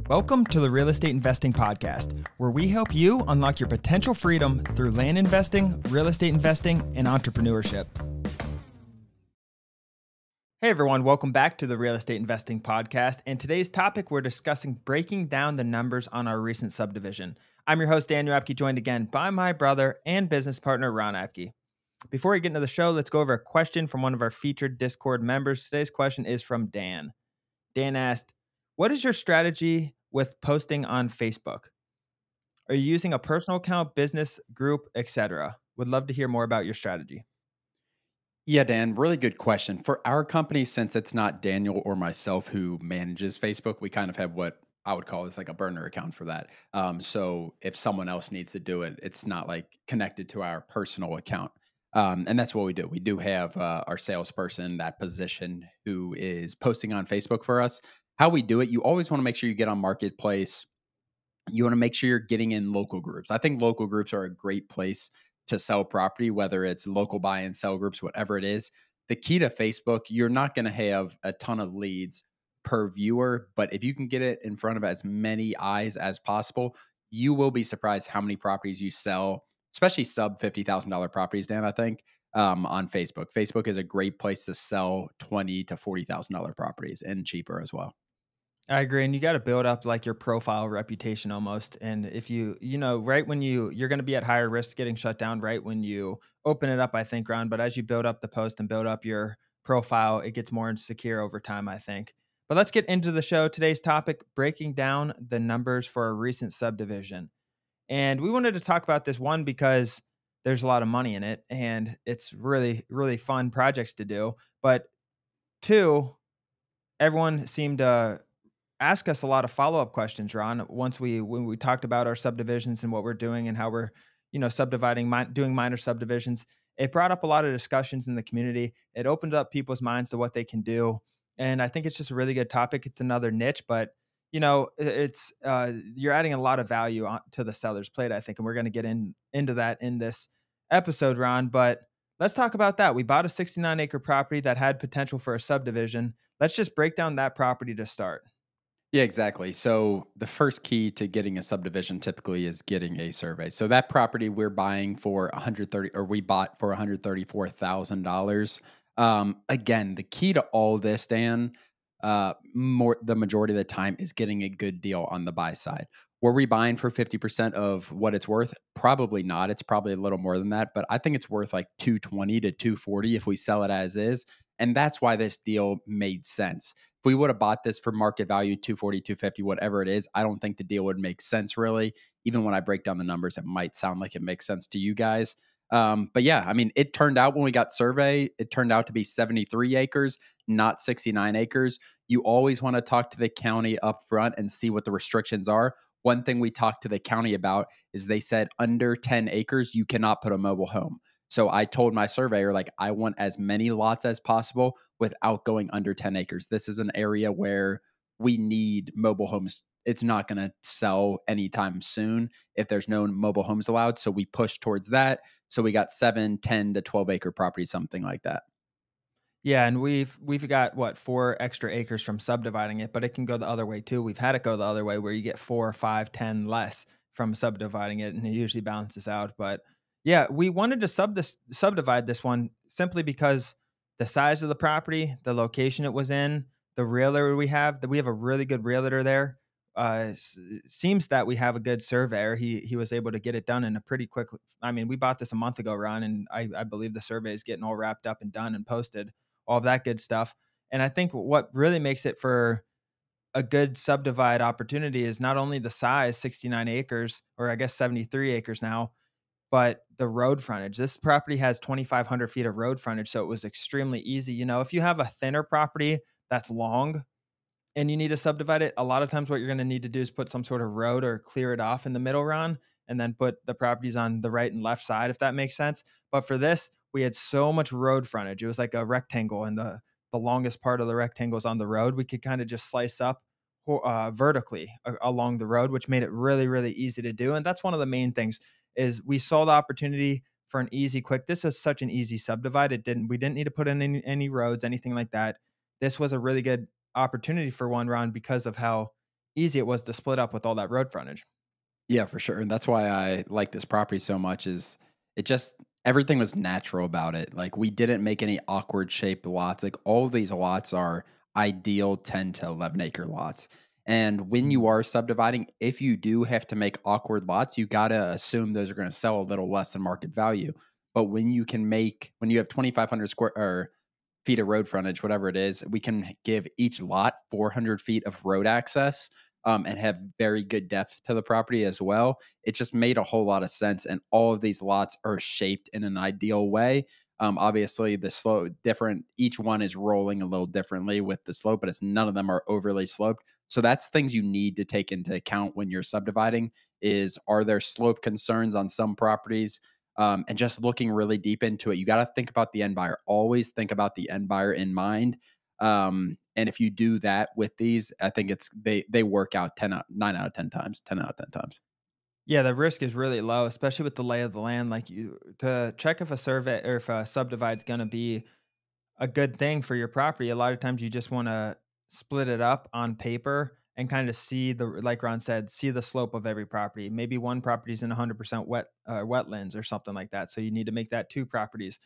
Welcome to the Real Estate Investing Podcast, where we help you unlock your potential freedom through land investing, real estate investing, and entrepreneurship. Hey everyone, welcome back to the Real Estate Investing Podcast. And today's topic, we're discussing breaking down the numbers on our recent subdivision. I'm your host, Daniel Apke, joined again by my brother and business partner, Ron Apke. Before we get into the show, let's go over a question from one of our featured Discord members. Today's question is from Dan. Dan asked, what is your strategy with posting on Facebook? Are you using a personal account, business, group, etc.? Would love to hear more about your strategy. Yeah, Dan, really good question. For our company, since it's not Daniel or myself who manages Facebook, we kind of have what I would call is like a burner account for that. So if someone else needs to do it, it's not like connected to our personal account. And that's what we do. We do have our salesperson, that position, who is posting on Facebook for us. How we do it, you always want to make sure you get on Marketplace. You want to make sure you're getting in local groups. I think local groups are a great place to sell property, whether it's local buy and sell groups, whatever it is. The key to Facebook, you're not going to have a ton of leads per viewer, but if you can get it in front of as many eyes as possible, you will be surprised how many properties you sell, especially sub $50,000 properties, Dan, I think, on Facebook. Facebook is a great place to sell $20,000 to $40,000 properties and cheaper as well. I agree. And you got to build up like your profile reputation almost. And if right when you're going to be at higher risk getting shut down right when you open it up, I think, Ron. But as you build up the post and build up your profile, it gets more insecure over time, I think. But let's get into the show. Today's topic, breaking down the numbers for a recent subdivision. And we wanted to talk about this one because there's a lot of money in it and it's really, really fun projects to do. But two, everyone seemed to ask us a lot of follow-up questions, Ron, when we talked about our subdivisions and what we're doing and how we're, subdividing, doing minor subdivisions. It brought up a lot of discussions in the community. It opened up people's minds to what they can do. And I think it's just a really good topic. It's another niche, but it's you're adding a lot of value to the seller's plate, I think. And we're going to get into that in this episode, Ron. But let's talk about that. We bought a 69-acre property that had potential for a subdivision. Let's just break down that property to start. Yeah, exactly. So the first key to getting a subdivision typically is getting a survey. So that property we're buying for we bought for $134,000. Again, the key to all this, Dan, the majority of the time is getting a good deal on the buy side. Were we buying for 50% of what it's worth? Probably not. It's probably a little more than that, but I think it's worth like 220 to 240 if we sell it as is. And that's why this deal made sense. If we would have bought this for market value, 240, 250, whatever it is, I don't think the deal would make sense really. Even when I break down the numbers, it might sound like it makes sense to you guys. But yeah, I mean, it turned out when we got survey, it turned out to be 73 acres, not 69 acres. You always want to talk to the county up front and see what the restrictions are. One thing we talked to the county about is they said under 10 acres, you cannot put a mobile home. So I told my surveyor, like, I want as many lots as possible without going under 10 acres. This is an area where we need mobile homes. It's not going to sell anytime soon if there's no mobile homes allowed. So we pushed towards that. So we got 7, 10 to 12 acre properties, something like that. Yeah, and we've got 4 extra acres from subdividing it, but it can go the other way too. We've had it go the other way where you get 4, 5, 10 less from subdividing it, and it usually balances out. But yeah, we wanted to subdivide this one simply because the size of the property, the location it was in, the realtor we have a really good realtor there. Seems that we have a good surveyor. He was able to get it done in a pretty quick. I mean, we bought this a month ago, Ron, and I believe the survey is getting all wrapped up and done and posted, all of that good stuff. And I think what really makes it for a good subdivide opportunity is not only the size, 69 acres, or I guess 73 acres now, but the road frontage. This property has 2,500 feet of road frontage, so it was extremely easy. If you have a thinner property that's long and you need to subdivide it, a lot of times what you're going to need to do is put some sort of road or clear it off in the middle, Ron, and then put the properties on the right and left side, if that makes sense. But for this, we had so much road frontage. It was like a rectangle, and the longest part of the rectangle is on the road. We could kind of just slice up vertically along the road, which made it really, really easy to do. And that's one of the main things is we saw the opportunity for an easy, quick. This is such an easy subdivide. We didn't need to put in any roads, anything like that. This was a really good opportunity for one, Ron, because of how easy it was to split up with all that road frontage. Yeah, for sure, and that's why I like this property so much is it just everything was natural about it. Like, we didn't make any awkward shaped lots. Like, all of these lots are ideal 10 to 11 acre lots. And when you Mhm. are subdividing, if you do have to make awkward lots, you gotta assume those are gonna sell a little less than market value. But when you have 2,500 square or feet of road frontage, whatever it is, we can give each lot 400 feet of road access, and have very good depth to the property as well. It just made a whole lot of sense. And all of these lots are shaped in an ideal way. Obviously, the slope different, each one is rolling a little differently with the slope, but it's none of them are overly sloped. So that's things you need to take into account when you're subdividing is are there slope concerns on some properties? And just looking really deep into it, you got to think about the end buyer. Always think about the end buyer in mind. And if you do that with these, I think they work out 9 out of 10 times, 10 out of 10 times. Yeah, the risk is really low, especially with the lay of the land. Like you to check if a survey or if a subdivide's going to be a good thing for your property. A lot of times you just want to split it up on paper and kind of see the, like Ron said, see the slope of every property. Maybe one property is in 100% wetlands or something like that. So you need to make that two properties.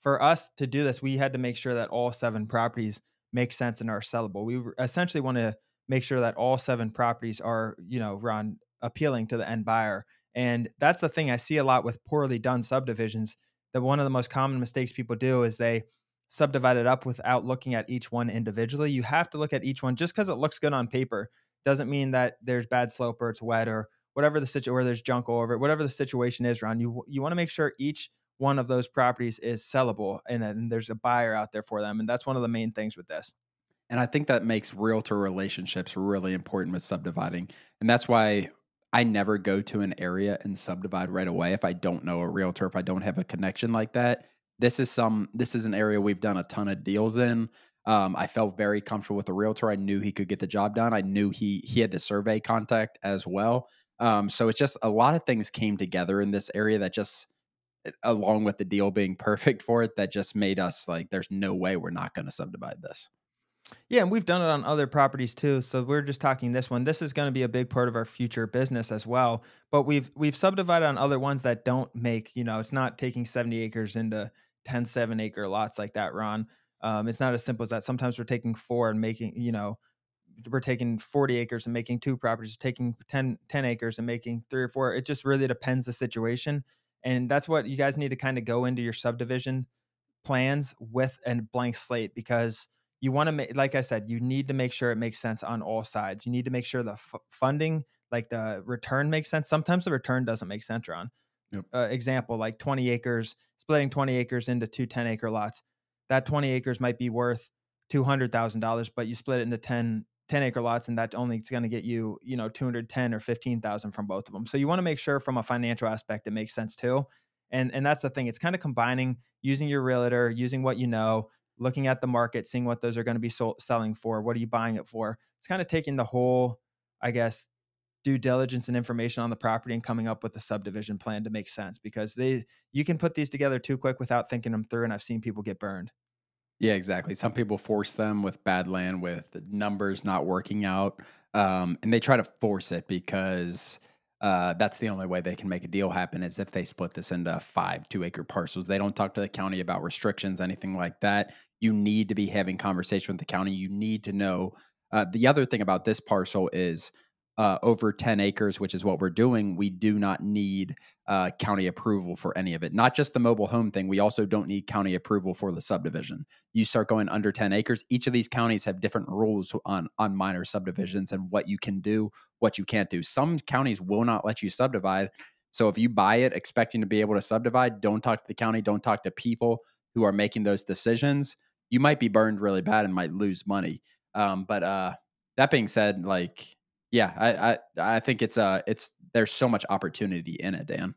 For us to do this, we had to make sure that all seven properties make sense and are sellable. Essentially want to make sure that all seven properties are, Ron, appealing to the end buyer. And that's the thing I see a lot with poorly done subdivisions. That one of the most common mistakes people do is they subdivide it up without looking at each one individually. You have to look at each one just because it looks good on paper doesn't mean that there's bad slope or it's wet or whatever the situation or there's junk all over it. Whatever the situation is, Ron, you want to make sure each one of those properties is sellable and then there's a buyer out there for them. And that's one of the main things with this. And I think that makes realtor relationships really important with subdividing. And that's why I never go to an area and subdivide right away if I don't know a realtor, if I don't have a connection like that. This is an area we've done a ton of deals in. I felt very comfortable with the realtor. I knew he could get the job done. I knew he had the survey contact as well. So it's just a lot of things came together in this area that just along with the deal being perfect for it, that just made us like, there's no way we're not going to subdivide this. Yeah, and we've done it on other properties too. So we're just talking this one. This is going to be a big part of our future business as well. But we've subdivided on other ones that don't make, it's not taking 70 acres into 10 7 acre lots like that, Ron. It's not as simple as that. Sometimes we're taking four and making, we're taking 40 acres and making two properties, taking ten acres and making three or four. It just really depends the situation. And that's what you guys need to kind of go into your subdivision plans with a blank slate because you want to make, like I said, you need to make sure it makes sense on all sides. You need to make sure the funding, like the return makes sense. Sometimes the return doesn't make sense, Ron. Yep. Example, like 20 acres, splitting 20 acres into two 10 acre lots. That 20 acres might be worth $200,000, but you split it into 10 acre lots and that only is going to get you, 210 or 15,000 from both of them. So you want to make sure from a financial aspect it makes sense too. And that's the thing. It's kind of combining using your realtor, using what you know, looking at the market, seeing what those are going to be selling for. What are you buying it for? It's kind of taking the whole, I guess, due diligence and information on the property and coming up with a subdivision plan to make sense because you can put these together too quick without thinking them through. And I've seen people get burned. Yeah, exactly. Some people force them with bad land, with the numbers not working out, and they try to force it because that's the only way they can make a deal happen is if they split this into 5 2 acre parcels. They don't talk to the county about restrictions, anything like that. You need to be having conversation with the county. You need to know. The other thing about this parcel is over 10 acres, which is what we're doing. We do not need county approval for any of it. Not just the mobile home thing. We also don't need county approval for the subdivision. You start going under 10 acres. Each of these counties have different rules on minor subdivisions and what you can do, what you can't do. Some counties will not let you subdivide. So if you buy it expecting to be able to subdivide, don't talk to the county. Don't talk to people who are making those decisions. You might be burned really bad and might lose money. But that being said, like yeah, I think it's there's so much opportunity in it, Dan.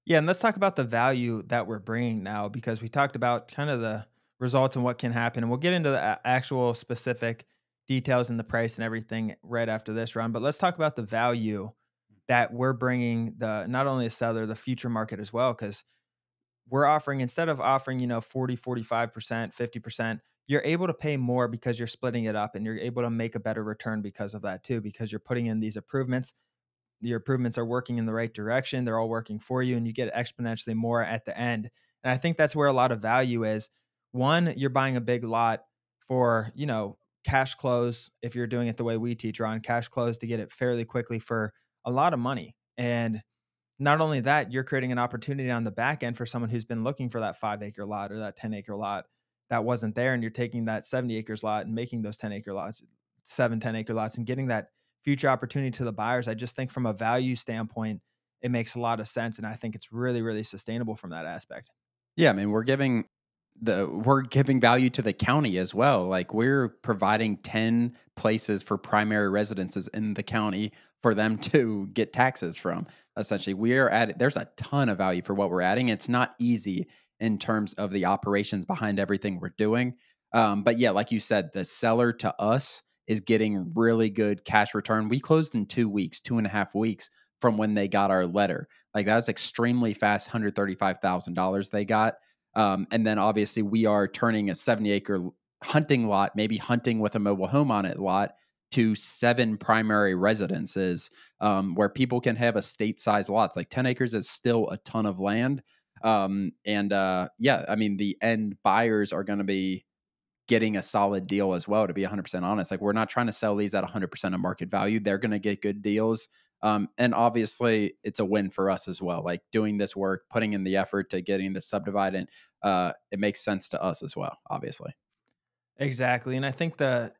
Yeah, and let's talk about the value that we're bringing now because we talked about kind of the results and what can happen, and we'll get into the actual specific details and the price and everything right after this run. But let's talk about the value that we're bringing the not only the seller, the future market as well, because we're offering, instead of offering, 40, 45%, 50%, you're able to pay more because you're splitting it up, and you're able to make a better return because of that too, because you're putting in these improvements. Your improvements are working in the right direction. They're all working for you, and you get exponentially more at the end. And I think that's where a lot of value is. One, you're buying a big lot for, cash close. If you're doing it the way we teach, Ron, cash close to get it fairly quickly for a lot of money. And not only that, you're creating an opportunity on the back end for someone who's been looking for that 5 acre lot or that 10 acre lot that wasn't there. And you're taking that 70 acres lot and making those 10 acre lots, 7, 10 acre lots, and getting that future opportunity to the buyers. I just think from a value standpoint, it makes a lot of sense. And I think it's really, really sustainable from that aspect. Yeah, I mean, we're giving value to the county as well. Like we're providing 10 places for primary residences in the county for them to get taxes from. Essentially, we're at there's a ton of value for what we're adding. It's not easy in terms of the operations behind everything we're doing. But yeah, like you said, the seller to us is getting really good cash return. We closed in 2 weeks, 2.5 weeks from when they got our letter. Like that was extremely fast, $135,000 they got. And then obviously we are turning a 70-acre hunting lot, maybe hunting with a mobile home on it lot, to 7 primary residences where people can have estate size lots. Like 10 acres is still a ton of land. Yeah, I mean, the end buyers are going to be getting a solid deal as well, to be 100% honest. Like we're not trying to sell these at 100% of market value. They're going to get good deals. And obviously it's a win for us as well. Like doing this work, putting in the effort to getting the subdivide in, it makes sense to us as well, obviously. Exactly. And I think the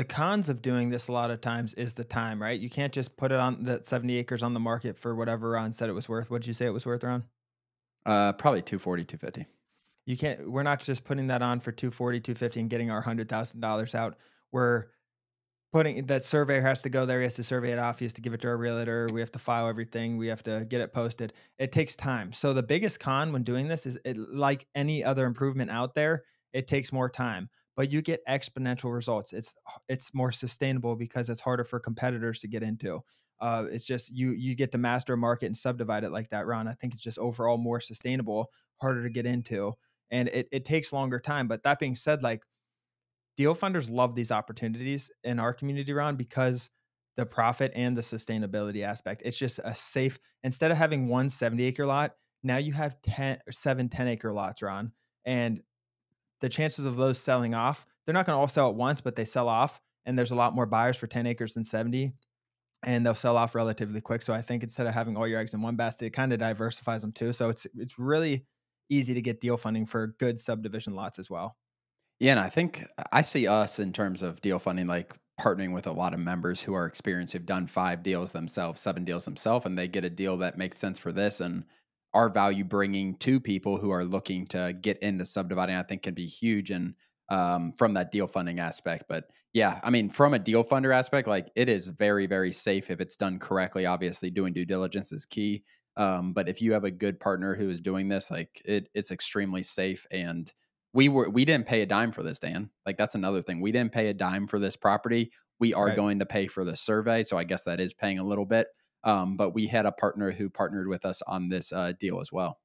cons of doing this a lot of times is the time, right? You can't just put it on that 70 acres on the market for whatever Ron said it was worth. What did you say it was worth, Ron? Probably 240, 250. You can't, we're not just putting that on for 240, 250 and getting our $100,000 out. We're putting that surveyor has to go there. He has to survey it off. He has to give it to our realtor. We have to file everything. We have to get it posted. It takes time. So the biggest con when doing this is like any other improvement out there, it takes more time, but you get exponential results. It's more sustainable because it's harder for competitors to get into. It's just you get to master a market and subdivide it like that, Ron. I think it's just overall more sustainable, harder to get into, and it takes longer time. But that being said, like, deal funders love these opportunities in our community, Ron, because the profit and the sustainability aspect. It's just a safe, instead of having one 70-acre lot, now you have 10 or 7 10-acre lots, Ron. And the chances of those selling off, they're not going to all sell at once, but they sell off. And there's a lot more buyers for 10 acres than 70, and they'll sell off relatively quick. So I think instead of having all your eggs in one basket, it kind of diversifies them too. So it's really easy to get deal funding for good subdivision lots as well. Yeah, and I think I see us in terms of deal funding, like partnering with a lot of members who are experienced, who've done 5 deals themselves, 7 deals themselves, and they get a deal that makes sense for this. And our value bringing to people who are looking to get into subdividing, I think, can be huge. And from that deal funding aspect, but yeah, I mean, from a deal funder aspect, like it is very, very safe if it's done correctly. Obviously, doing due diligence is key. But if you have a good partner who is doing this, like it's extremely safe. And we didn't pay a dime for this, Dan. Like that's another thing. We didn't pay a dime for this property. We are Right. going to pay for the survey, so I guess that is paying a little bit. But we had a partner who partnered with us on this deal as well.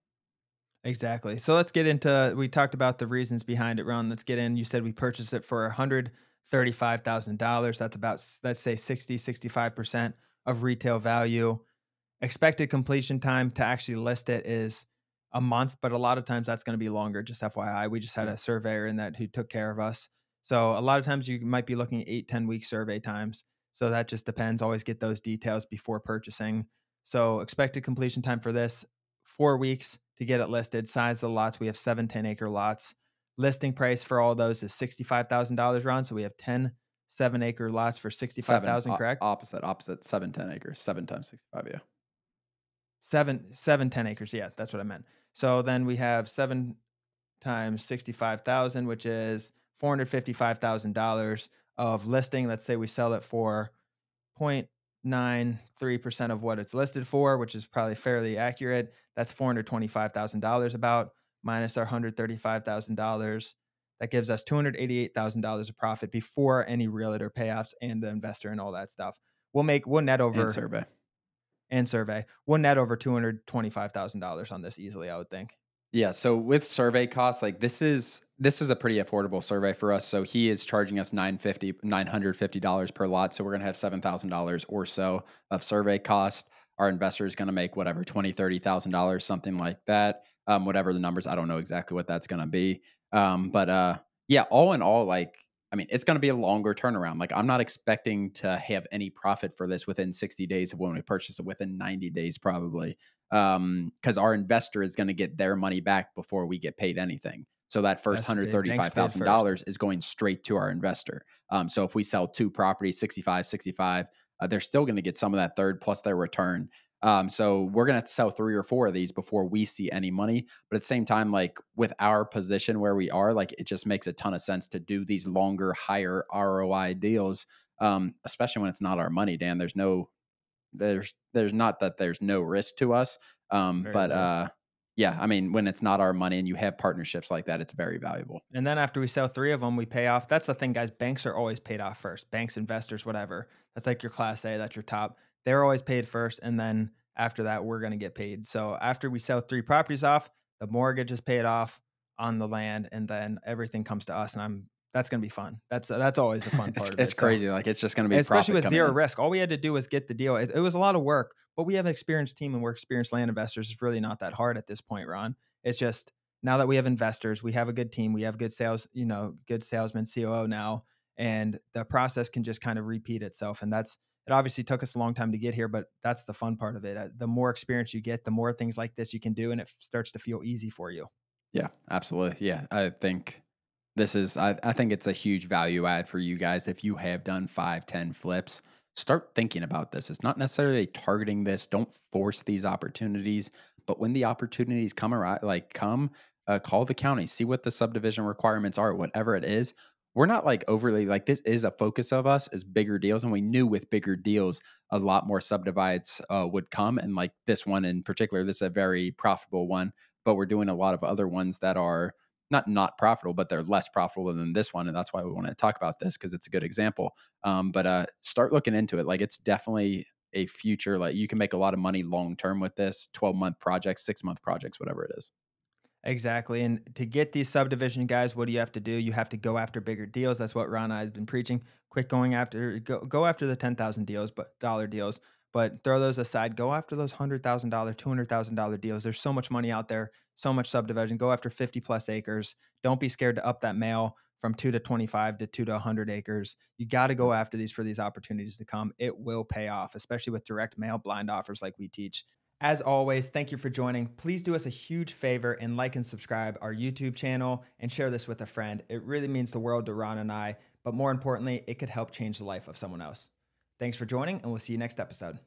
Exactly. So let's get into, we talked about the reasons behind it, Ron. Let's get in. You said we purchased it for $135,000. That's about, let's say 65% of retail value. Expected completion time to actually list it is a month, but a lot of times that's going to be longer. Just FYI, we just had Yeah. a surveyor in that who took care of us. So a lot of times you might be looking at 8 10 week survey times. So that just depends. Always get those details before purchasing. So expected completion time for this, 4 weeks to get it listed. Size of the lots, we have 7 10 acre lots. Listing price for all those is $65,000, Ron. So we have 10 7 acre lots for Seven 65,000, correct? opposite 7 10 acres, 7 times 65. Yeah. Seven 10 acres. Yeah, that's what I meant. So then we have 7 times 65,000, which is $455,000 of listing. Let's say we sell it for 0.93% of what it's listed for, which is probably fairly accurate. That's $425,000 about, minus our $135,000. That gives us $288,000 of profit before any realtor payoffs and the investor and all that stuff. We'll net And over, survey. and survey. We'll net over $225,000 on this easily, I would think. Yeah, so with survey costs, like this is a pretty affordable survey for us. So he is charging us $950 per lot. So we're gonna have $7,000 or so of survey cost. Our investor is gonna make whatever, 20, $30,000, something like that. Whatever the numbers, I don't know exactly what that's gonna be. But yeah, all in all, like I mean, it's gonna be a longer turnaround. Like I'm not expecting to have any profit for this within 60 days of when we purchase it, within 90 days, probably, because our investor is going to get their money back before we get paid anything. So that first That's the big banks paid first. $135,000 is going straight to our investor. So if we sell two properties, 65, 65, they're still going to get some of that third plus their return. So we're going to sell three or four of these before we see any money. But at the same time, like with our position where we are, like it just makes a ton of sense to do these longer, higher ROI deals, especially when it's not our money, Dan. There's not that there's no risk to us. Very But little. yeah, I mean, when it's not our money and you have partnerships like that, it's very valuable. And then after we sell 3 of them, we pay off. That's the thing, guys. Banks are always paid off first. Banks, investors, whatever. That's like your class A, that's your top. They're always paid first. And then after that, we're going to get paid. So after we sell 3 properties off, the mortgage is paid off on the land, and then everything comes to us. And that's going to be fun. That's always the fun it's part of it's it. So crazy. Like it's just going to be especially profit with coming zero in. risk. All we had to do was get the deal. It was a lot of work, but we have an experienced team and we're experienced land investors. It's really not that hard at this point, Ron. It's just now that we have investors, we have a good team, we have good sales, good salesman, COO now, and the process can just kind of repeat itself. And it obviously took us a long time to get here, but that's the fun part of it. The more experience you get, the more things like this you can do, and it starts to feel easy for you. Yeah, absolutely. Yeah, I think I think it's a huge value add for you guys. If you have done 5, 10 flips, start thinking about this. It's not necessarily targeting this. Don't force these opportunities, but when the opportunities come around, call the county, see what the subdivision requirements are, whatever it is. We're not like overly like this is a focus of us is bigger deals, and we knew with bigger deals a lot more subdivides would come, and like this one in particular, this is a very profitable one. But we're doing a lot of other ones that are not profitable, but they're less profitable than this one, and that's why we want to talk about this because it's a good example. But start looking into it. Like it's definitely a future. Like you can make a lot of money long term with this 12-month projects, 6-month projects, whatever it is. Exactly. And to get these subdivision guys, what do you have to do? You have to go after bigger deals. That's what Ron and I has been preaching. Quit going after go after the 10,000 deals, but dollar deals. But throw those aside. Go after those $100,000, $200,000 deals. There's so much money out there, so much subdivision. Go after 50 plus acres. Don't be scared to up that mail from 2 to 25 to 2 to 100 acres. You got to go after these for these opportunities to come. It will pay off, especially with direct mail blind offers like we teach. As always, thank you for joining. Please do us a huge favor and like and subscribe our YouTube channel and share this with a friend. It really means the world to Ron and I, but more importantly, it could help change the life of someone else. Thanks for joining, and we'll see you next episode.